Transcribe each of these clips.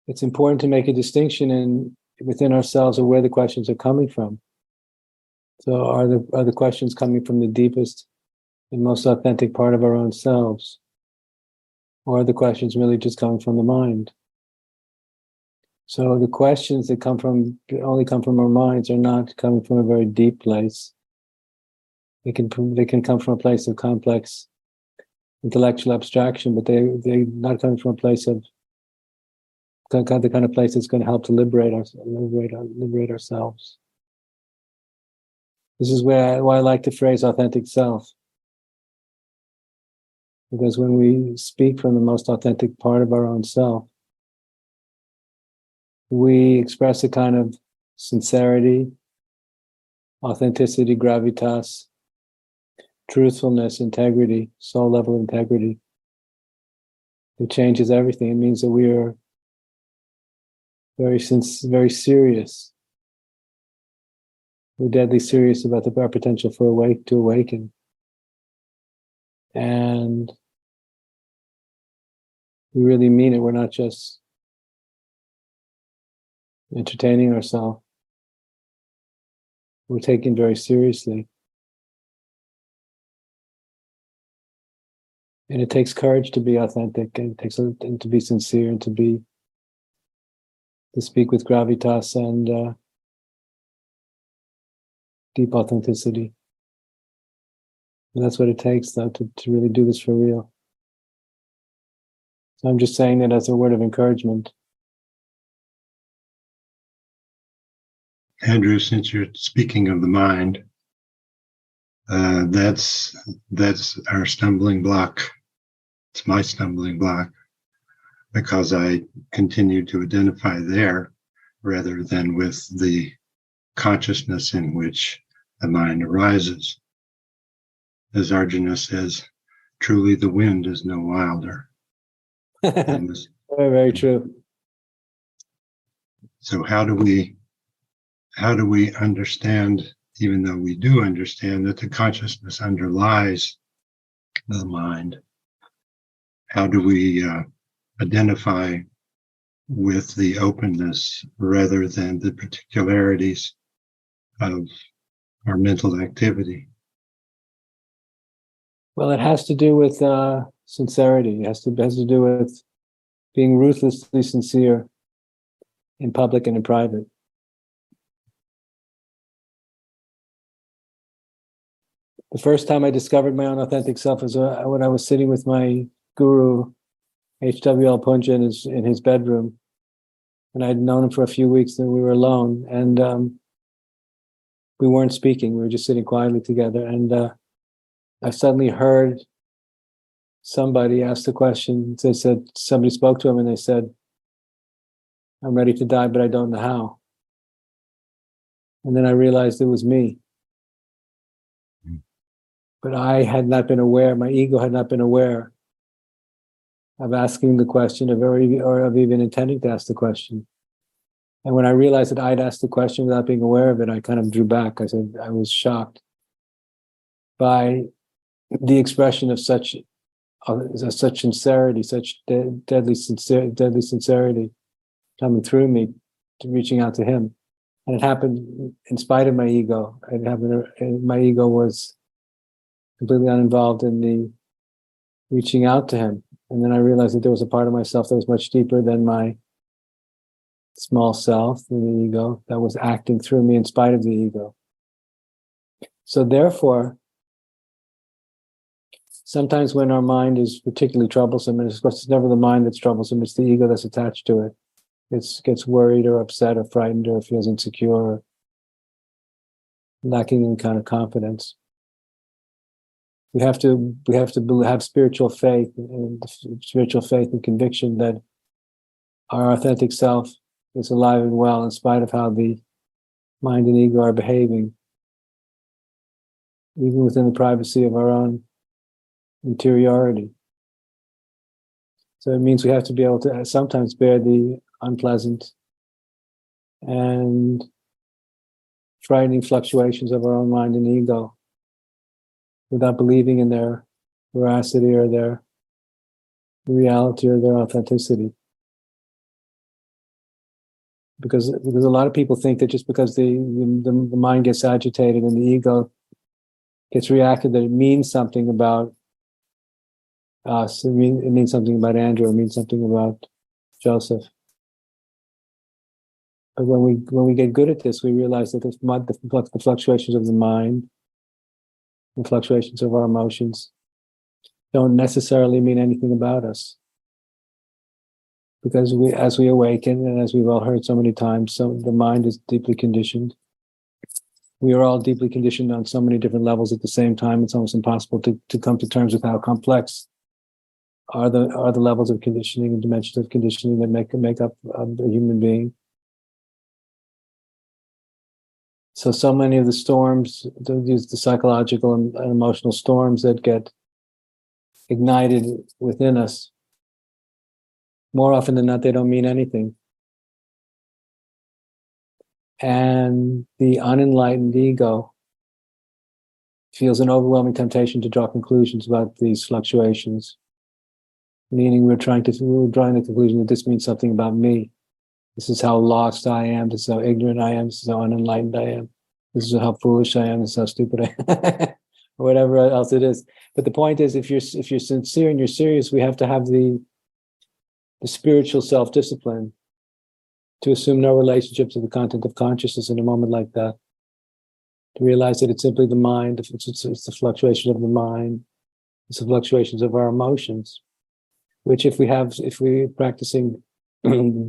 it's important to make a distinction within ourselves of where the questions are coming from. So are the questions coming from the deepest and most authentic part of our own selves? Or are the questions really just coming from the mind? So the questions that only come from our minds are not coming from a very deep place. They can come from a place of complex intellectual abstraction, but they're not coming from a place of the kind of place that's going to help to liberate ourselves. This is why I like the phrase authentic self. Because when we speak from the most authentic part of our own self, we express a kind of sincerity, authenticity, gravitas, truthfulness, integrity, soul level integrity. It changes everything. It means that we are very serious. We're deadly serious about our potential to awaken. And we really mean it. We're not just entertaining ourselves. We're taken very seriously. And it takes courage to be authentic, and it takes to be sincere, and to speak with gravitas and deep authenticity. And that's what it takes, though, to really do this for real. So I'm just saying that as a word of encouragement. Andrew, since you're speaking of the mind, that's our stumbling block. It's my stumbling block, because I continue to identify there rather than with the consciousness in which the mind arises. As Arjuna says, truly the wind is no wilder. Very, very true. So how do we understand, even though we do understand that the consciousness underlies the mind, how do we identify with the openness rather than the particularities of our mental activity? Well, it has to do with sincerity. It has to do with being ruthlessly sincere in public and in private. The first time I discovered my own authentic self was when I was sitting with my guru, H.W.L. Punja, in his bedroom. And I'd known him for a few weeks, and we were alone. And we weren't speaking. We were just sitting quietly together. And I suddenly heard somebody ask the question. They said, somebody spoke to him and they said, I'm ready to die, but I don't know how. And then I realized it was me. But I had not been aware, my ego had not been aware of asking the question or of even intending to ask the question. And when I realized that I'd asked the question without being aware of it, I kind of drew back. I was shocked by the expression of such sincerity, such deadly sincerity coming through me, to reaching out to him. And it happened in spite of my ego. My ego was completely uninvolved in the reaching out to him. And then I realized that there was a part of myself that was much deeper than my small self, the ego, that was acting through me in spite of the ego. So therefore, sometimes when our mind is particularly troublesome, and of course it's never the mind that's troublesome, it's the ego that's attached to it. It gets worried or upset or frightened or feels insecure or lacking in kind of confidence. We have to have spiritual faith and conviction that our authentic self is alive and well in spite of how the mind and ego are behaving, even within the privacy of our own interiority. So it means we have to be able to sometimes bear the unpleasant and frightening fluctuations of our own mind and ego without believing in their veracity or their reality or their authenticity. because a lot of people think that just because the mind gets agitated and the ego gets reacted, that it means something about us. It means something about Andrew. It means something about Joseph. But when we get good at this, we realize that the fluctuations of the mind, the fluctuations of our emotions, don't necessarily mean anything about us. Because as we awaken, and as we've all heard so many times, the mind is deeply conditioned. We are all deeply conditioned on so many different levels at the same time. It's almost impossible to come to terms with how complex are the levels of conditioning and dimensions of conditioning that make up a human being. So many of the storms, the psychological and emotional storms that get ignited within us, more often than not, they don't mean anything. And the unenlightened ego feels an overwhelming temptation to draw conclusions about these fluctuations, meaning we're drawing the conclusion that this means something about me. This is how lost I am. This is how ignorant I am. This is how unenlightened I am. This is how foolish I am. This is how stupid I am, or whatever else it is. But the point is, if you're sincere and you're serious, we have to have the spiritual self-discipline to assume no relationship to the content of consciousness in a moment like that. To realize that it's simply the mind. It's the fluctuation of the mind. It's the fluctuations of our emotions, which if we're practicing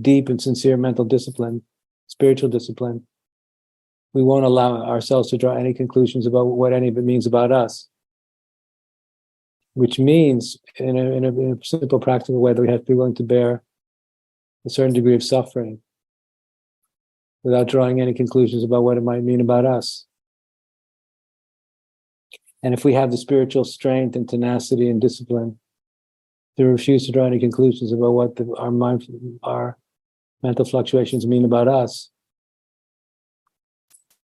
deep and sincere mental discipline, spiritual discipline, we won't allow ourselves to draw any conclusions about what any of it means about us. Which means, in a simple, practical way, that we have to be willing to bear a certain degree of suffering without drawing any conclusions about what it might mean about us. And if we have the spiritual strength and tenacity and discipline to refuse to draw any conclusions about what our mental fluctuations mean about us,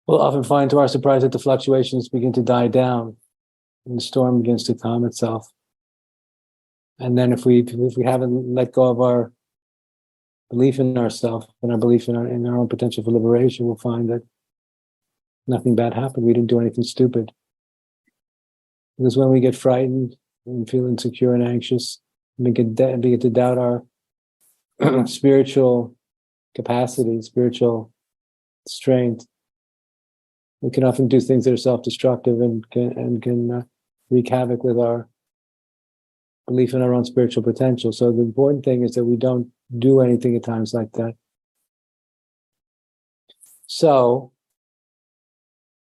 we'll often find to our surprise that the fluctuations begin to die down and the storm begins to calm itself. And then if we haven't let go of our belief in ourselves and our belief in our own potential for liberation, we'll find that nothing bad happened. We didn't do anything stupid. Because when we get frightened and feel insecure and anxious, we begin to doubt our spiritual capacity, spiritual strength. We can often do things that are self-destructive and can wreak havoc with our belief in our own spiritual potential. So the important thing is that we don't do anything at times like that. So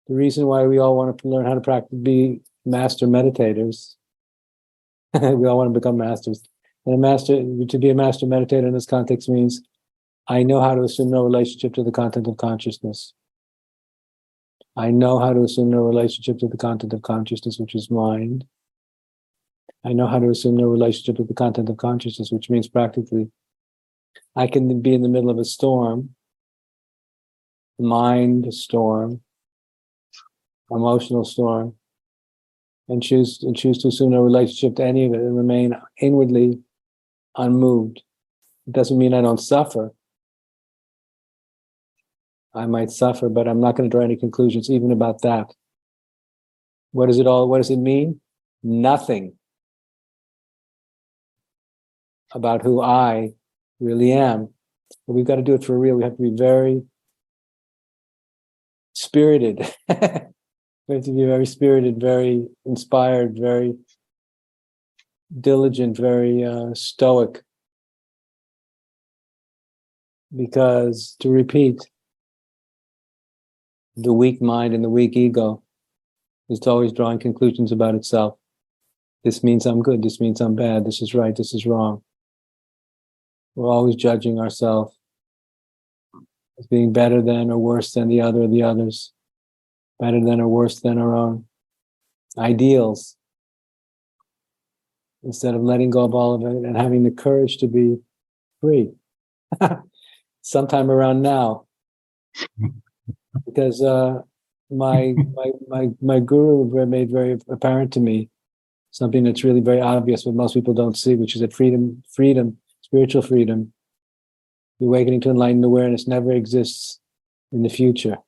the reason why we all want to learn how to practice, be master meditators, we all want to become masters. And to be a master meditator in this context means I know how to assume no relationship to the content of consciousness. I know how to assume no relationship to the content of consciousness, which is mind. I know how to assume no relationship to the content of consciousness, which means practically I can be in the middle of a storm, mind storm, emotional storm, and choose to assume no relationship to any of it and remain inwardly unmoved. It doesn't mean I don't suffer. I might suffer, but I'm not going to draw any conclusions even about that. What does it mean? Nothing about who I really am. But we've got to do it for real. We have to be very spirited. We have to be very spirited, very inspired, very diligent, very stoic. Because, to repeat, the weak mind and the weak ego is always drawing conclusions about itself. This means I'm good. This means I'm bad. This is right. This is wrong. We're always judging ourselves as being better than or worse than the others, better than or worse than our own ideals, instead of letting go of all of it and having the courage to be free. Sometime around now, because my guru made very apparent to me something that's really very obvious, but most people don't see, which is that freedom, spiritual freedom, The awakening to enlightened awareness never exists in the future.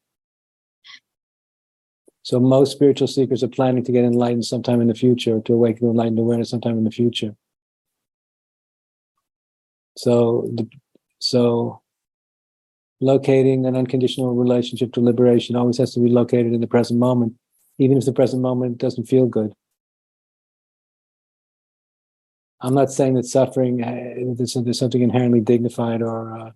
So most spiritual seekers are planning to get enlightened sometime in the future, to awaken to enlightened awareness sometime in the future. So locating an unconditional relationship to liberation always has to be located in the present moment, even if the present moment doesn't feel good. I'm not saying that suffering, there's something inherently dignified or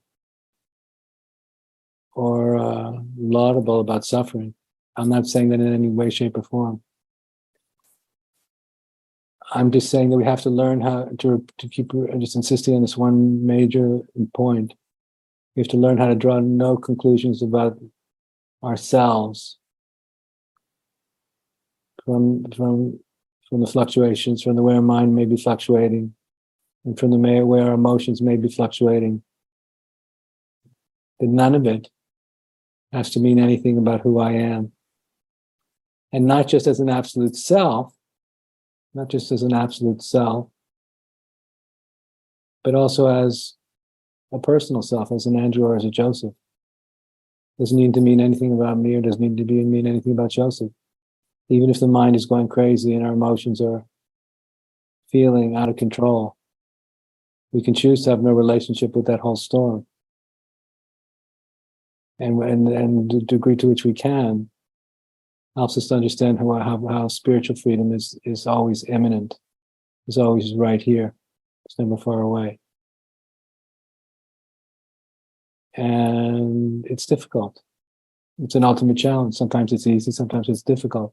laudable about suffering. I'm not saying that in any way, shape, or form. I'm just saying that we have to learn how to keep just insisting on this one major point. We have to learn how to draw no conclusions about ourselves from the fluctuations, from the way our mind may be fluctuating, and from the way our emotions may be fluctuating. That none of it has to mean anything about who I am. And not just as an absolute self, but also as a personal self, as an Andrew or as a Joseph. Doesn't need to mean anything about me, or doesn't need to mean anything about Joseph. Even if the mind is going crazy and our emotions are feeling out of control, we can choose to have no relationship with that whole storm. And the degree to which we can helps us to understand how spiritual freedom is always imminent, is always right here. It's never far away. And it's difficult. It's an ultimate challenge. Sometimes it's easy, sometimes it's difficult.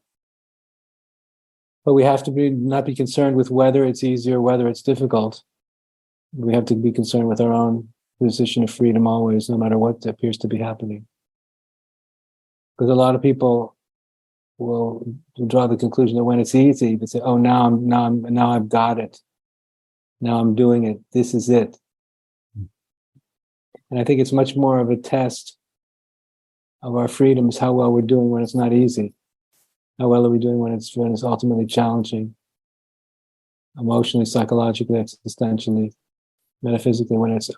But we have to not be concerned with whether it's easy or whether it's difficult. We have to be concerned with our own position of freedom always, no matter what appears to be happening. Because a lot of people will draw the conclusion that when it's easy, they say, "Oh, now I've got it. Now I'm doing it. This is it." And I think it's much more of a test of our freedom is how well we're doing when it's not easy. How well are we doing when it's ultimately challenging, emotionally, psychologically, existentially, metaphysically, when it's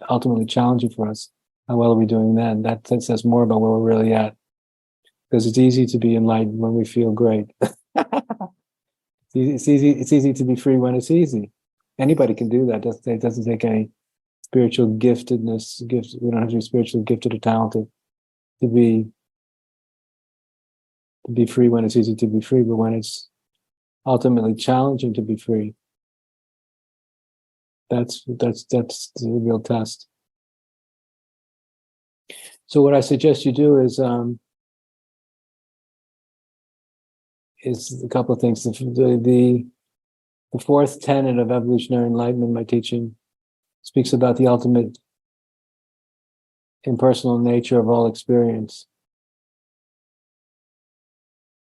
ultimately challenging for us? How well are we doing then? That says more about where we're really at. Because it's easy to be enlightened when we feel great. It's easy to be free when it's easy. Anybody can do that. It doesn't take any spiritual giftedness. We don't have to be spiritually gifted or talented to be free when it's easy to be free. But when it's ultimately challenging to be free, that's the real test. So what I suggest you do is a couple of things. The fourth tenet of evolutionary enlightenment, my teaching, speaks about the ultimate impersonal nature of all experience.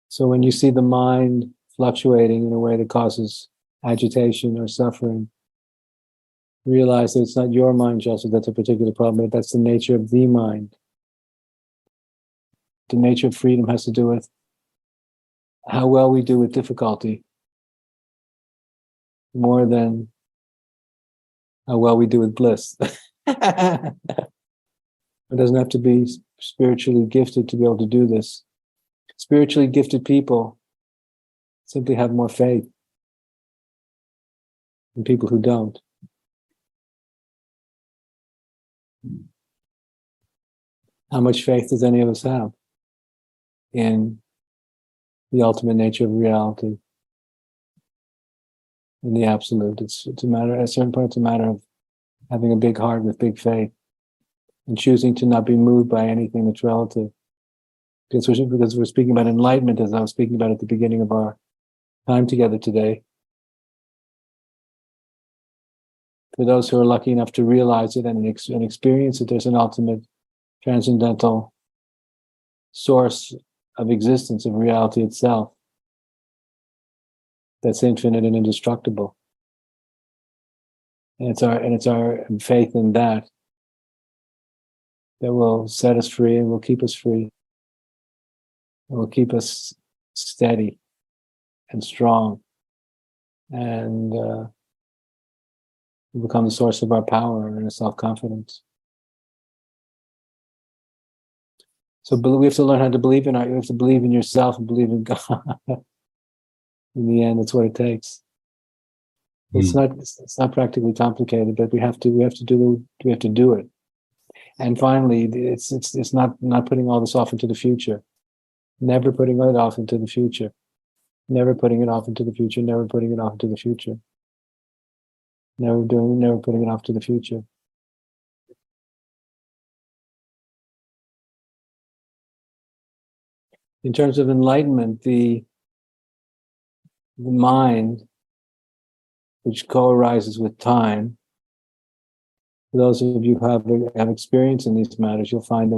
So when you see the mind fluctuating in a way that causes agitation or suffering, realize that it's not your mind, Joseph, that's a particular problem, but that's the nature of the mind. The nature of freedom has to do with how well we do with difficulty, more than how well we do with bliss. It doesn't have to be spiritually gifted to be able to do this. Spiritually gifted people simply have more faith than people who don't. How much faith does any of us have in the ultimate nature of reality, in the absolute? It's a matter, at a certain point, it's a matter of having a big heart with big faith and choosing to not be moved by anything that's relative. Because we're speaking about enlightenment, as I was speaking about at the beginning of our time together today. For those who are lucky enough to realize it and experience it, there's an ultimate transcendental source of existence, of reality itself, that's infinite and indestructible. And it's our faith in that will set us free and will keep us free. It will keep us steady and strong, and become the source of our power and our self-confidence. So we have to learn how to believe in you have to believe in yourself and believe in God. In the end, that's what it takes. It's not practically complicated, but we have to do it. And finally, it's not putting all this off into the future. Never putting it off into the future. Never putting it off into the future. Never putting it off into the future. Never putting it off to the future. In terms of enlightenment, the mind, which co-arises with time, for those of you who have experience in these matters, you'll find that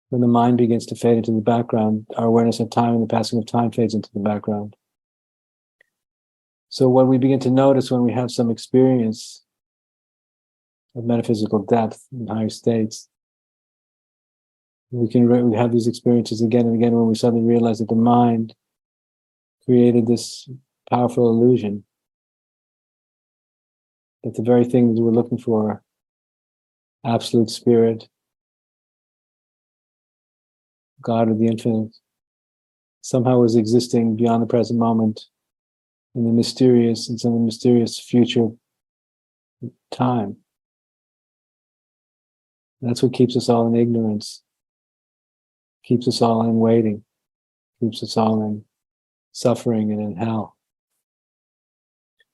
when the mind begins to fade into the background, our awareness of time and the passing of time fades into the background. So what we begin to notice when we have some experience of metaphysical depth in higher states, we have these experiences again and again when we suddenly realize that the mind created this powerful illusion that the very thing that we're looking for, absolute spirit, God of the infinite, somehow was existing beyond the present moment in some mysterious future time. And that's what keeps us all in ignorance, keeps us all in waiting, keeps us all in suffering and in hell.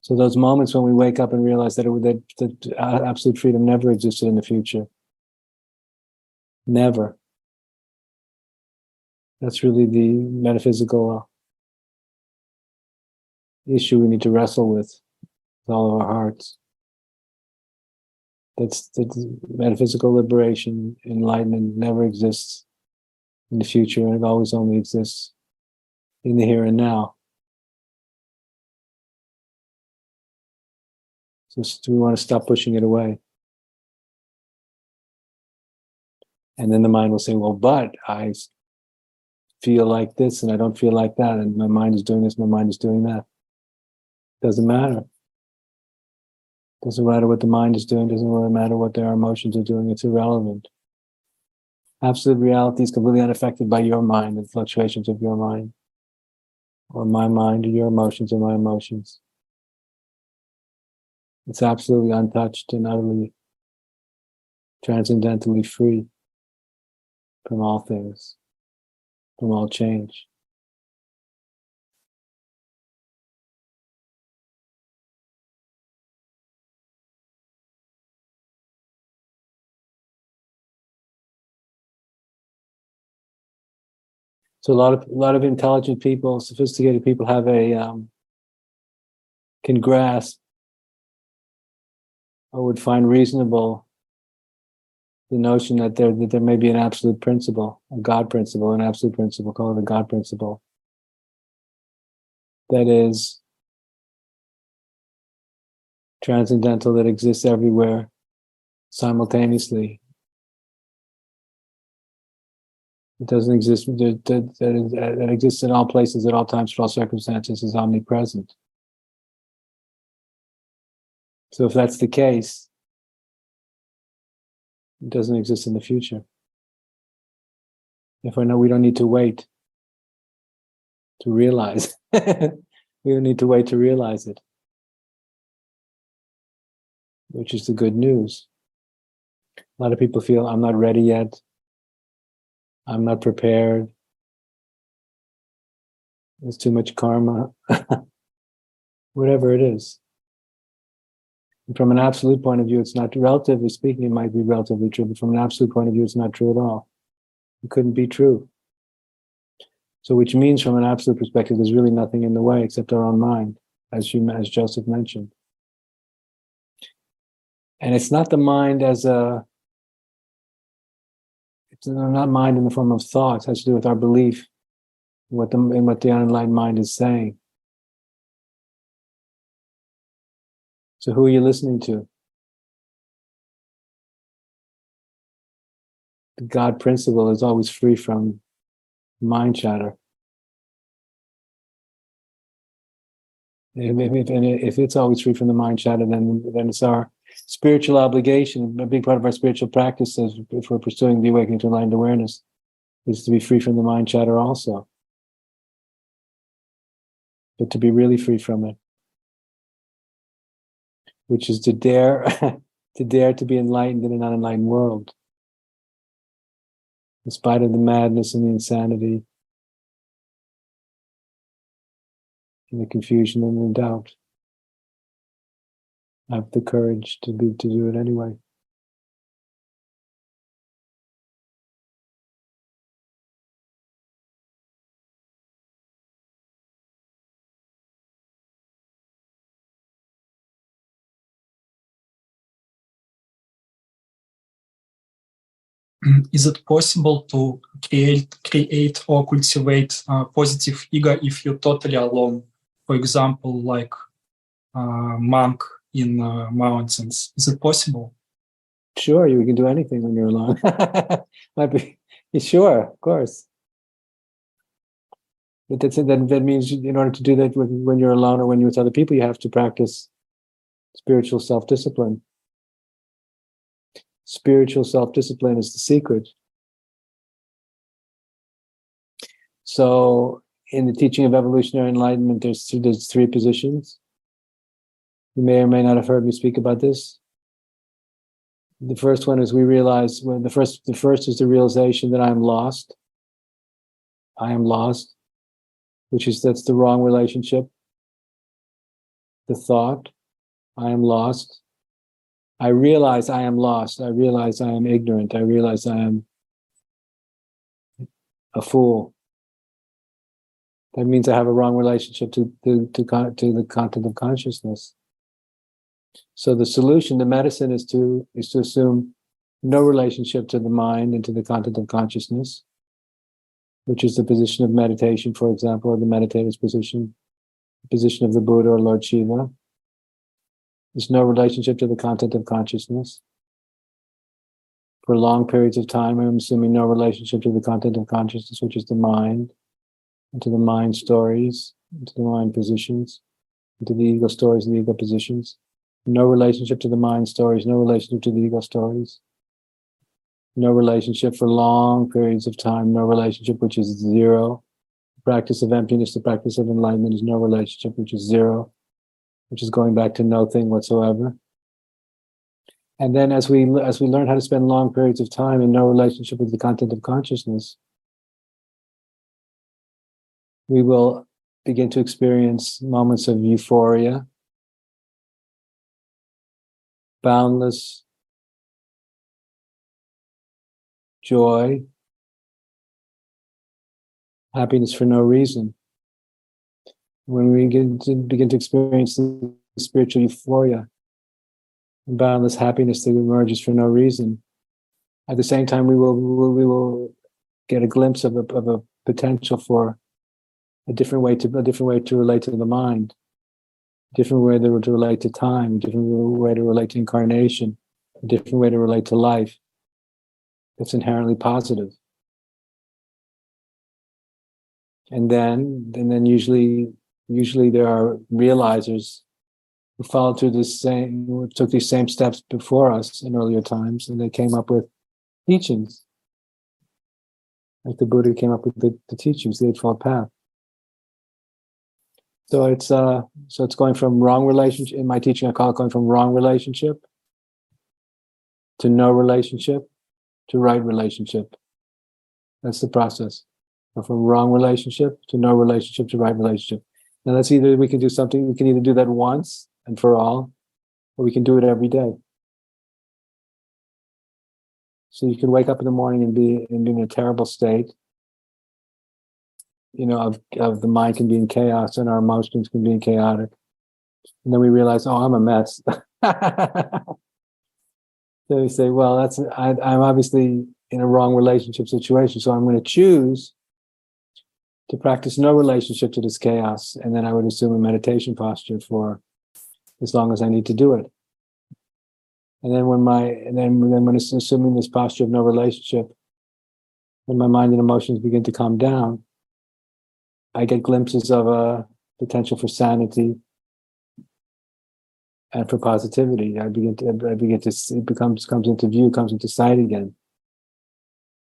So those moments when we wake up and realize that absolute freedom never existed in the future, never. That's really the metaphysical issue we need to wrestle with all of our hearts. That's metaphysical liberation, enlightenment never exists in the future, and it always only exists in the here and now. So we want to stop pushing it away. And then the mind will say, well, but I feel like this and I don't feel like that, and my mind is doing this, my mind is doing that. Doesn't matter. Doesn't matter what the mind is doing, doesn't really matter what their emotions are doing, it's irrelevant. Absolute reality is completely unaffected by your mind and fluctuations of your mind, or my mind, or your emotions, or my emotions. It's absolutely untouched and utterly transcendentally free from all things, from all change. So a lot of intelligent people, sophisticated people have can grasp or would find reasonable the notion that there may be an absolute principle, a God principle, an absolute principle, call it a God principle, that is transcendental, that exists everywhere simultaneously. It doesn't exist, that exists in all places, at all times, for all circumstances, is omnipresent. So if that's the case, it doesn't exist in the future. If I know we don't need to wait to realize, we don't need to wait to realize it, which is the good news. A lot of people feel, I'm not ready yet. I'm not prepared. There's too much karma. Whatever it is. And from an absolute point of view, it's not, relatively speaking, it might be relatively true, but from an absolute point of view, it's not true at all. It couldn't be true. So which means from an absolute perspective, there's really nothing in the way except our own mind, as Joseph mentioned. And it's not the mind it's not mind in the form of thoughts. It has to do with our belief in what the unenlightened mind is saying. So who are you listening to? The God principle is always free from mind chatter. If it's always free from the mind chatter, then it's our spiritual obligation, a big part of our spiritual practice is, if we're pursuing the awakening to enlightened awareness, is to be free from the mind chatter also. But to be really free from it, which is to dare to be enlightened in an unenlightened world, in spite of the madness and the insanity and the confusion and the doubt. Have the courage to do it anyway. Is it possible to create or cultivate positive ego if you're totally alone? For example, like a monk in mountains. Is it possible? Sure, you can do anything when you're alone. Might be, sure, of course. But that means in order to do that when you're alone or when you're with other people, you have to practice spiritual self-discipline. Spiritual self-discipline is the secret. So in the teaching of evolutionary enlightenment, there's three positions. You may or may not have heard me speak about this. The first one is we realize when the first is the realization that I am lost. I am lost, that's the wrong relationship. The thought, I am lost. I realize I am lost. I realize I am ignorant. I realize I am a fool. That means I have a wrong relationship to the content of consciousness. So the solution, the medicine, is to assume no relationship to the mind and to the content of consciousness, which is the position of meditation, for example, or the meditator's position, the position of the Buddha or Lord Shiva. There's no relationship to the content of consciousness. For long periods of time, I'm assuming no relationship to the content of consciousness, which is the mind, and to the mind stories, and to the mind positions, and to the ego stories and the ego positions. No relationship to the mind stories, no relationship to the ego stories. No relationship for long periods of time, no relationship which is zero. The practice of emptiness, the practice of enlightenment is no relationship which is zero, which is going back to no thing whatsoever. And then as we learn how to spend long periods of time in no relationship with the content of consciousness, we will begin to experience moments of euphoria, boundless joy, happiness for no reason. When we begin to experience the spiritual euphoria and boundless happiness that emerges for no reason, at the same time we will get a glimpse of a potential for a different way to relate to the mind, a different way to relate to time, a different way to relate to incarnation, a different way to relate to life that's inherently positive. And then usually there are realizers who followed through took these same steps before us in earlier times, and they came up with teachings. Like the Buddha came up with the teachings, the Eightfold Path. So it's going from wrong relationship. In my teaching, I call it going from wrong relationship to no relationship to right relationship. That's the process. From wrong relationship to no relationship to right relationship. Now we can either do that once and for all, or we can do it every day. So you can wake up in the morning and be in a terrible state, of the mind can be in chaos and our emotions can be chaotic. And then we realize, oh, I'm a mess. So we say, well, I'm obviously in a wrong relationship situation, so I'm going to choose to practice no relationship to this chaos, and then I would assume a meditation posture for as long as I need to do it. And then when assuming this posture of no relationship, when my mind and emotions begin to calm down, I get glimpses of a potential for sanity, and for positivity. I begin to see, comes into view, comes into sight again.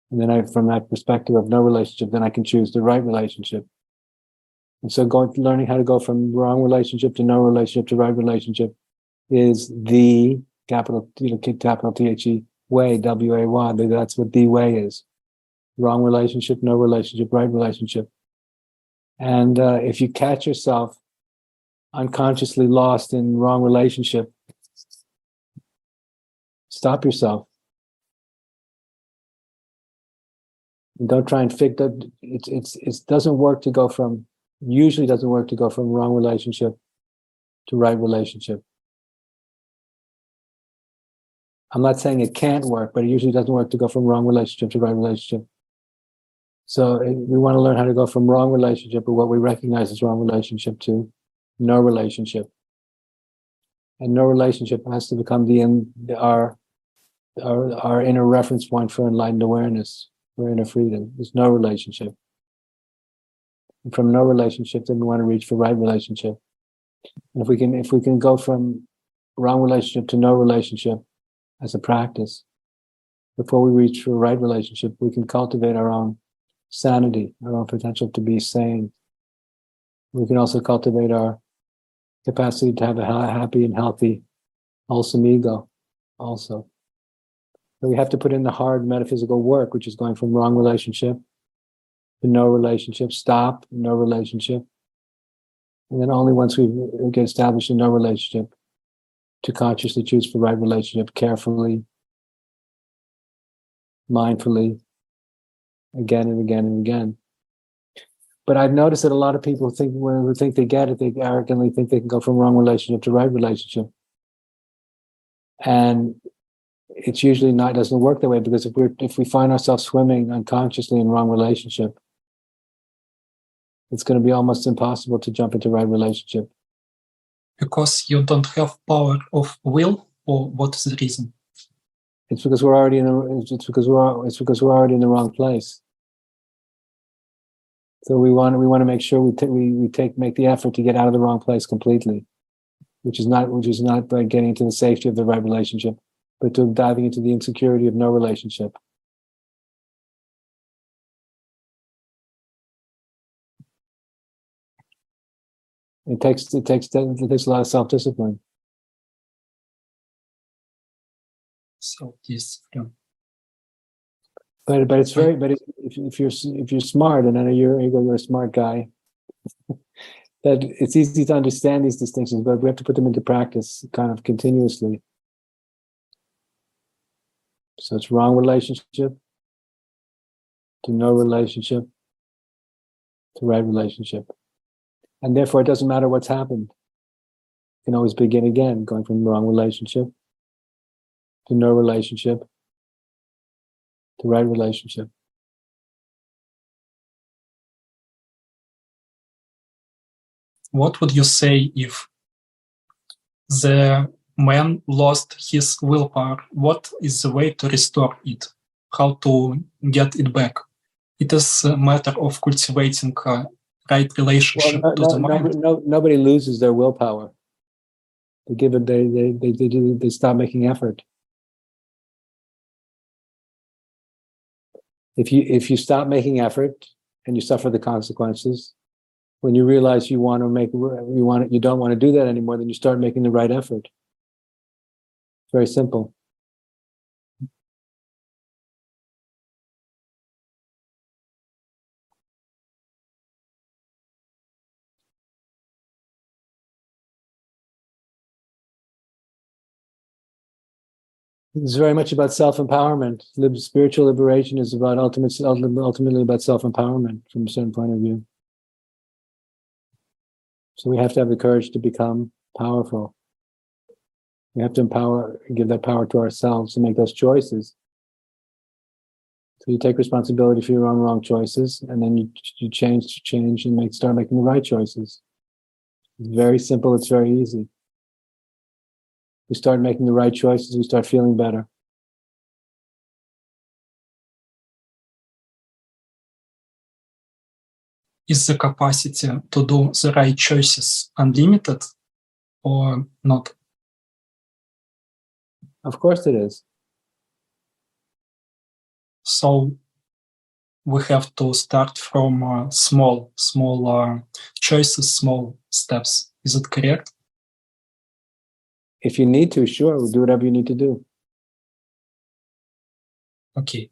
And then from that perspective of no relationship, then I can choose the right relationship. And so learning how to go from wrong relationship to no relationship to right relationship is the capital THE way, WAY. That's what the way is. Wrong relationship, no relationship, right relationship. And if you catch yourself unconsciously lost in wrong relationship, stop yourself. And don't try and fix that. It doesn't work to go from, usually doesn't work to go from wrong relationship to right relationship. I'm not saying it can't work, but it usually doesn't work to go from wrong relationship to right relationship. So we want to learn how to go from wrong relationship, or what we recognize as wrong relationship, to no relationship. And no relationship has to become our inner reference point for enlightened awareness, for inner freedom. There's no relationship. And from no relationship, then we want to reach for right relationship. And if we can go from wrong relationship to no relationship as a practice, before we reach for right relationship, we can cultivate our own sanity, our own potential to be sane. We can also cultivate our capacity to have a happy and healthy, wholesome ego also. So we have to put in the hard metaphysical work, which is going from wrong relationship to no relationship, stop, no relationship. And then only once we get established in no relationship, to consciously choose for right relationship, carefully, mindfully, again and again and again. But I've noticed that a lot of people who think they get it, they arrogantly think they can go from wrong relationship to right relationship. And it's usually not, doesn't work that way, because if we find ourselves swimming unconsciously in wrong relationship, it's going to be almost impossible to jump into right relationship. Because you don't have power of will, or what is the reason? It's because we're already we're already in the wrong place. So we want to make sure we make the effort to get out of the wrong place completely, which is not by getting into the safety of the right relationship, but to diving into the insecurity of no relationship. It takes a lot of self-discipline. Self-discipline. But it's very, but if you're smart, and I know you're a smart guy, that it's easy to understand these distinctions, but we have to put them into practice kind of continuously. So it's wrong relationship to no relationship to right relationship. And therefore, it doesn't matter what's happened. You can always begin again, going from wrong relationship to no relationship to right relationship. What would you say if the man lost his willpower? What is the way to restore it? How to get it back? It is a matter of cultivating a right relationship to the mind. Nobody loses their willpower. They give it. They stop making effort. If you stop making effort and you suffer the consequences, when you realize you don't want to do that anymore, then you start making the right effort. It's very simple. It's very much about self-empowerment. Spiritual liberation is about ultimately about self-empowerment from a certain point of view. So we have to have the courage to become powerful. We have to give that power to ourselves to make those choices. So you take responsibility for your own wrong choices, and then you change and start making the right choices. It's very simple. It's very easy. We start making the right choices, we start feeling better. Is the capacity to do the right choices unlimited or not? Of course it is. So we have to start from small choices, small steps. Is it correct? If you need to, sure, we'll do whatever you need to do. Okay.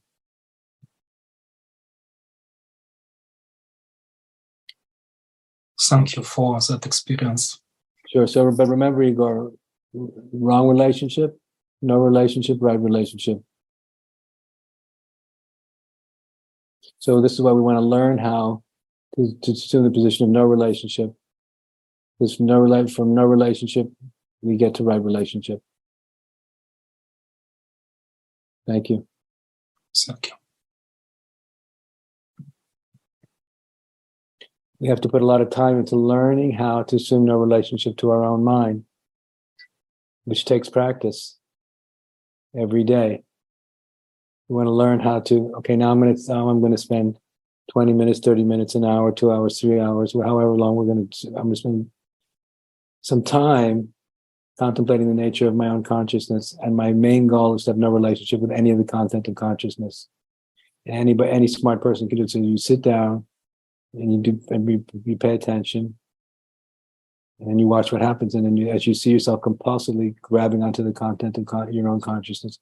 Thank you for that experience. Sure. So, but remember, Igor, wrong relationship, no relationship, right relationship. So this is why we want to learn how to assume the position of no relationship. Because from no relationship, we get to right relationship. Thank you. Thank you. We have to put a lot of time into learning how to assume no relationship to our own mind, which takes practice every day. We want to learn how to, okay, now I'm going to spend 20 minutes, 30 minutes, an hour, 2 hours, 3 hours, however long I'm going to spend some time contemplating the nature of my own consciousness. And my main goal is to have no relationship with any of the content of consciousness. And any smart person can do it. So you sit down and you pay attention, and then you watch what happens. And then as you see yourself compulsively grabbing onto the content of your own consciousness,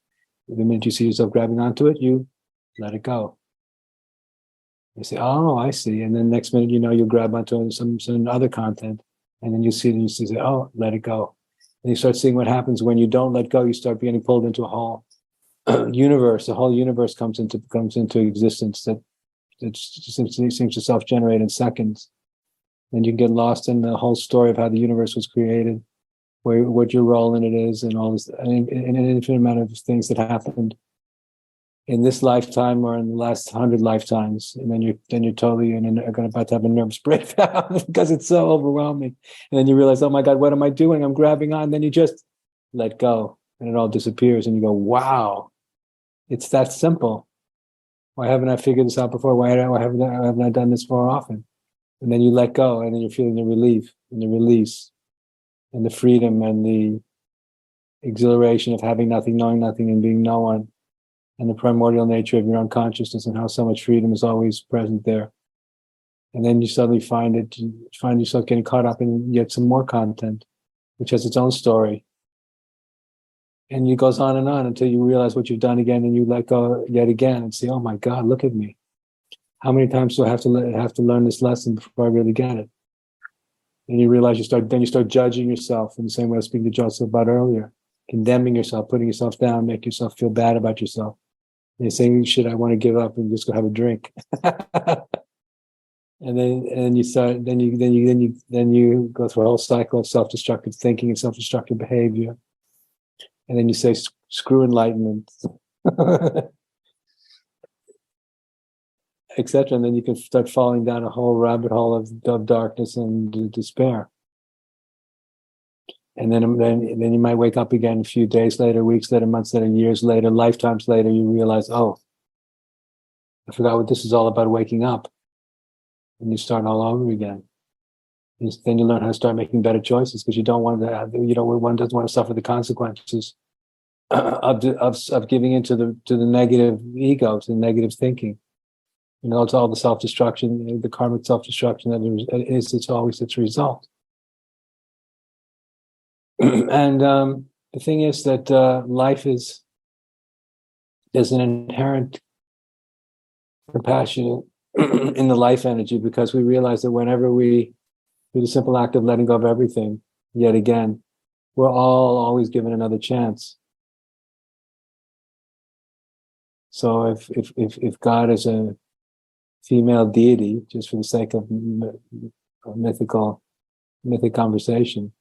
the minute you see yourself grabbing onto it, you let it go. You say, oh, I see. And then next minute, you'll grab onto some other content. And then you say, oh, let it go. And you start seeing what happens when you don't let go. You start getting pulled into a whole universe. The whole universe comes into existence that seems to self-generate in seconds. And you get lost in the whole story of how the universe was created, what your role in it is, and all this, and an infinite amount of things that happened in this lifetime or in the last 100 lifetimes. And then you're totally about to have a nervous breakdown because it's so overwhelming. And then you realize, oh my God, what am I doing? I'm grabbing on. And then you just let go, and it all disappears. And you go, wow, it's that simple. Why haven't I figured this out before? Why haven't I done this more often? And then you let go, and then you're feeling the relief and the release and the freedom and the exhilaration of having nothing, knowing nothing, and being no one, and the primordial nature of your own consciousness and how so much freedom is always present there. And then you suddenly find yourself getting caught up in yet some more content, which has its own story. And it goes on and on until you realize what you've done again, and you let go yet again and say, oh my God, look at me. How many times do I have to learn this lesson before I really get it? And you realize you start judging yourself in the same way I was speaking to Joseph about earlier, condemning yourself, putting yourself down, make yourself feel bad about yourself. And you're saying, shit, I want to give up and just go have a drink. And then you go through a whole cycle of self-destructive thinking and self-destructive behavior. And then you say, screw enlightenment, etc. And then you can start falling down a whole rabbit hole of darkness and despair. And then you might wake up again a few days later, weeks later, months later, years later, lifetimes later, you realize, oh, I forgot what this is all about, waking up. And you start all over again. Then you learn how to start making better choices, because one doesn't want to suffer the consequences of giving into the negative ego, to the negative thinking. It's all the self-destruction, the karmic self-destruction it's always its result. And the thing is that life there's an inherent compassion in the life energy, because we realize that whenever we do the simple act of letting go of everything, yet again, we're all always given another chance. So if God is a female deity, just for the sake of mythic conversation,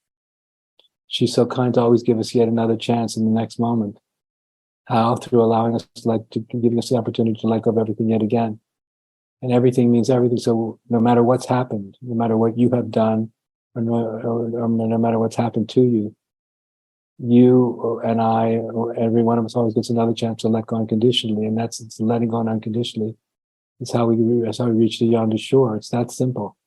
she's so kind to always give us yet another chance in the next moment. How? Through allowing us giving us the opportunity to let go of everything yet again. And everything means everything. So no matter what's happened, no matter what you have done, or no matter what's happened to you, you and I, or every one of us, always gets another chance to let go unconditionally. And it's letting go unconditionally. It's how we reach the yonder shore. It's that simple.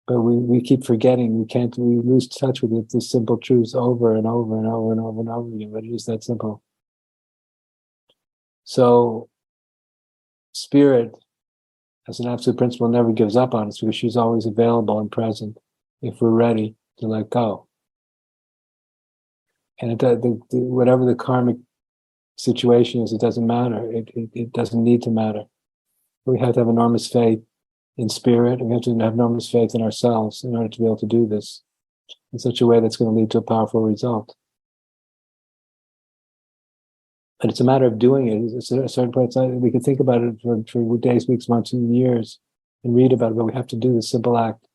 But we keep forgetting. We lose touch with it, the simple truths over and over and over and over and over again, but it is that simple. So spirit, as an absolute principle, never gives up on us because she's always available and present if we're ready to let go. And whatever the karmic situation is, it doesn't matter. It doesn't need to matter. We have to have enormous faith in spirit, and we have to have enormous faith in ourselves in order to be able to do this in such a way that's going to lead to a powerful result. But it's a matter of doing it. It's a certain point. We can think about it for days, weeks, months, and years, and read about it. But we have to do the simple act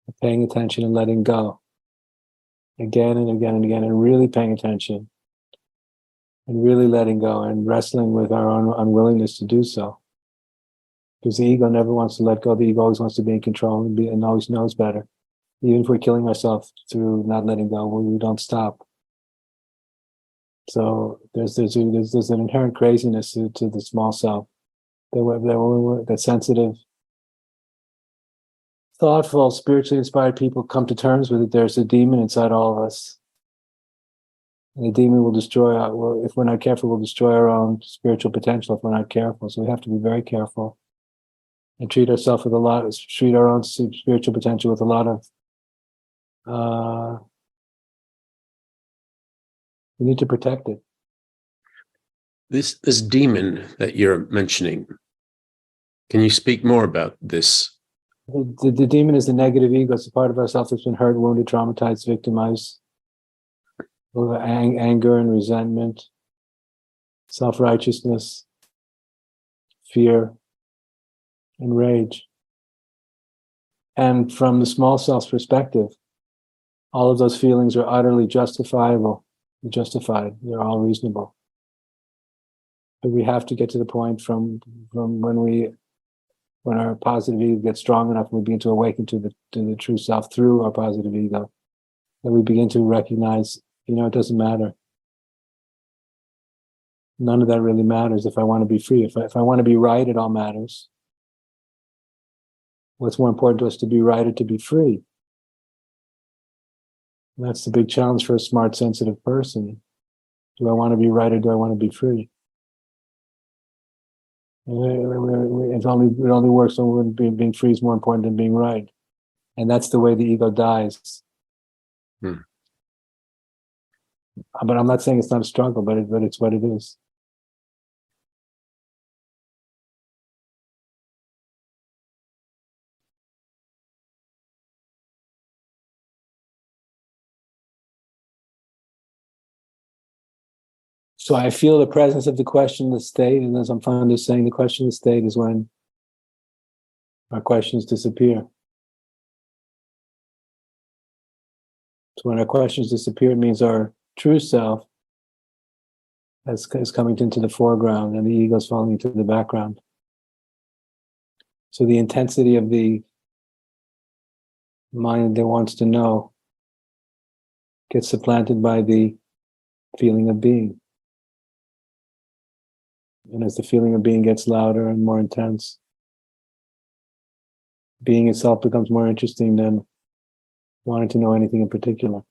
of paying attention and letting go, again and again and again, and really paying attention, and really letting go, and wrestling with our own unwillingness to do so. Because the ego never wants to let go. The ego always wants to be in control and always knows better. Even if we're killing ourselves through not letting go, we don't stop. So there's an inherent craziness to the small self. That sensitive, thoughtful, spiritually inspired people come to terms with it. There's a demon inside all of us. And the demon will destroy if we're not careful, we'll destroy our own spiritual potential if we're not careful. So we have to be very careful and treat our own spiritual potential with a lot of, we need to protect it. This demon that you're mentioning, can you speak more about this? The demon is the negative ego. It's a part of ourselves that's been hurt, wounded, traumatized, victimized. Anger and resentment, self-righteousness, fear, and rage. And from the small self's perspective, all of those feelings are utterly justifiable. Justified. They're all reasonable. But we have to get to the point from when our positive ego gets strong enough and we begin to awaken to the true self through our positive ego, that we begin to recognize, it doesn't matter. None of that really matters if I want to be free. If I want to be right, it all matters. What's more important to us, to be right or to be free? And that's the big challenge for a smart, sensitive person. Do I want to be right or do I want to be free? It only works when being free is more important than being right. And that's the way the ego dies. But I'm not saying it's not a struggle, but it's what it is. So I feel the presence of the questionless state, and as I'm fond of saying, the questionless state is when our questions disappear. So when our questions disappear, it means our true self is coming into the foreground and the ego is falling into the background. So the intensity of the mind that wants to know gets supplanted by the feeling of being. And as the feeling of being gets louder and more intense, being itself becomes more interesting than wanting to know anything in particular.